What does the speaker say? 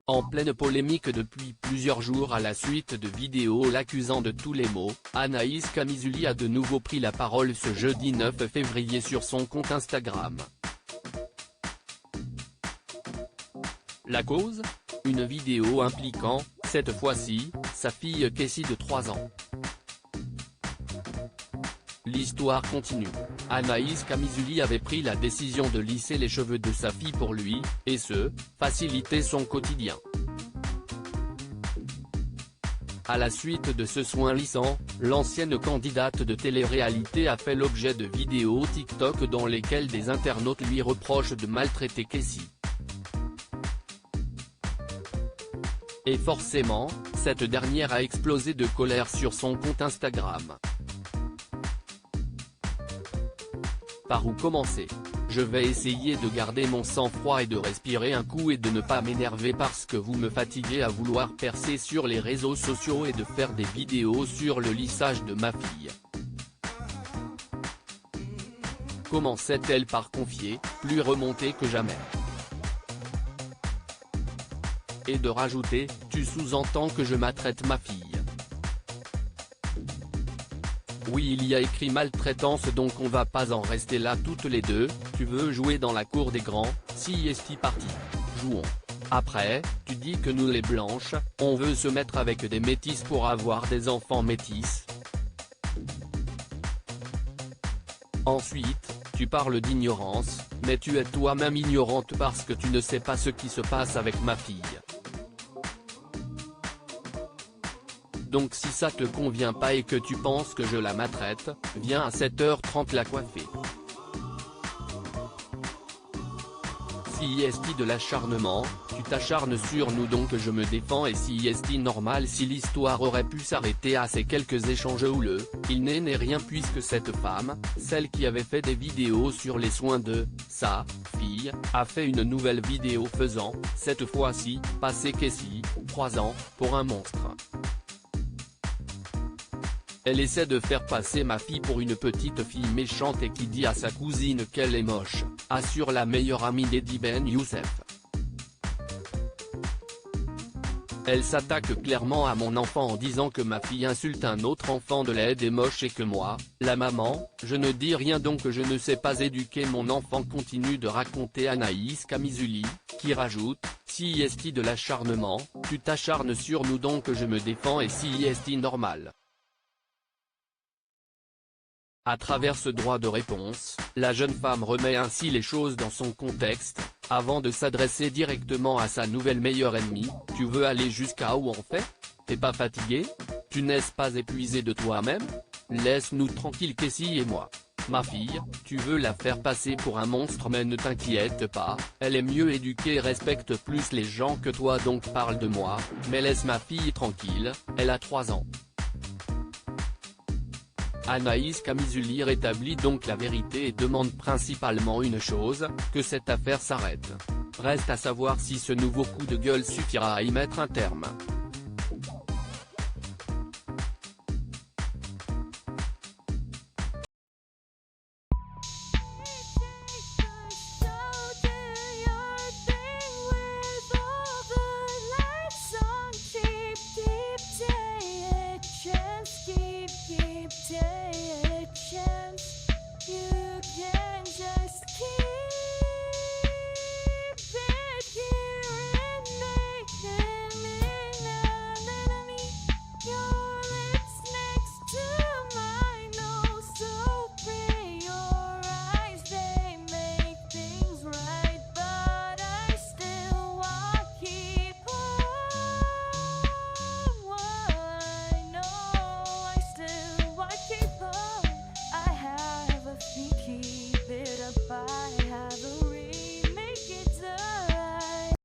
En pleine polémique depuis plusieurs jours à la suite de vidéos l'accusant de tous les maux, Anaïs Camizuli a de nouveau pris la parole ce jeudi 9 février sur son compte Instagram. La cause ? Une vidéo impliquant, cette fois-ci, sa fille Kessie de 3 ans. L'histoire continue. Anaïs Camizuli avait pris la décision de lisser les cheveux de sa fille pour lui, et ce, faciliter son quotidien. À la suite de ce soin lissant, l'ancienne candidate de télé-réalité a fait l'objet de vidéos TikTok dans lesquelles des internautes lui reprochent de maltraiter Kessie. Et forcément, cette dernière a explosé de colère sur son compte Instagram. Par où commencer ? Je vais essayer de garder mon sang-froid et de respirer un coup et de ne pas m'énerver parce que vous me fatiguez à vouloir percer sur les réseaux sociaux et de faire des vidéos sur le lissage de ma fille. Commençait-elle par confier, plus remontée que jamais. Et de rajouter, tu sous-entends que je maltraite ma fille. Oui, il y a écrit maltraitance, donc on va pas en rester là toutes les deux. Tu veux jouer dans la cour des grands, si est parti. Jouons. Après, tu dis que nous les blanches, on veut se mettre avec des métis pour avoir des enfants métis. Ensuite, tu parles d'ignorance, mais tu es toi-même ignorante parce que tu ne sais pas ce qui se passe avec ma fille. Donc si ça te convient pas et que tu penses que je la maltraite, viens à 7h30 la coiffer. Si est de l'acharnement, tu t'acharnes sur nous donc je me défends et si est normal si l'histoire aurait pu s'arrêter à ces quelques échanges houleux, il n'est rien puisque cette femme, celle qui avait fait des vidéos sur les soins de sa fille, a fait une nouvelle vidéo faisant, cette fois-ci, passer Kessie, 3 ans, pour un monstre. Elle essaie de faire passer ma fille pour une petite fille méchante et qui dit à sa cousine qu'elle est moche, assure la meilleure amie d'Eddie Ben Youssef. Elle s'attaque clairement à mon enfant en disant que ma fille insulte un autre enfant de l'aide est moche et que moi, la maman, je ne dis rien donc je ne sais pas éduquer mon enfant, continue de raconter Anaïs Camizuli, qui rajoute, si est de l'acharnement, tu t'acharnes sur nous donc je me défends et si est normal. À travers ce droit de réponse, la jeune femme remet ainsi les choses dans son contexte, avant de s'adresser directement à sa nouvelle meilleure ennemie, tu veux aller jusqu'à où en fait ? T'es pas fatigué ? Tu n'es pas épuisé de toi-même ? Laisse-nous tranquille Kessie et moi. Ma fille, tu veux la faire passer pour un monstre mais ne t'inquiète pas, elle est mieux éduquée et respecte plus les gens que toi donc parle de moi, mais laisse ma fille tranquille, elle a 3 ans. Anaïs Camizuli rétablit donc la vérité et demande principalement une chose, que cette affaire s'arrête. Reste à savoir si ce nouveau coup de gueule suffira à y mettre un terme.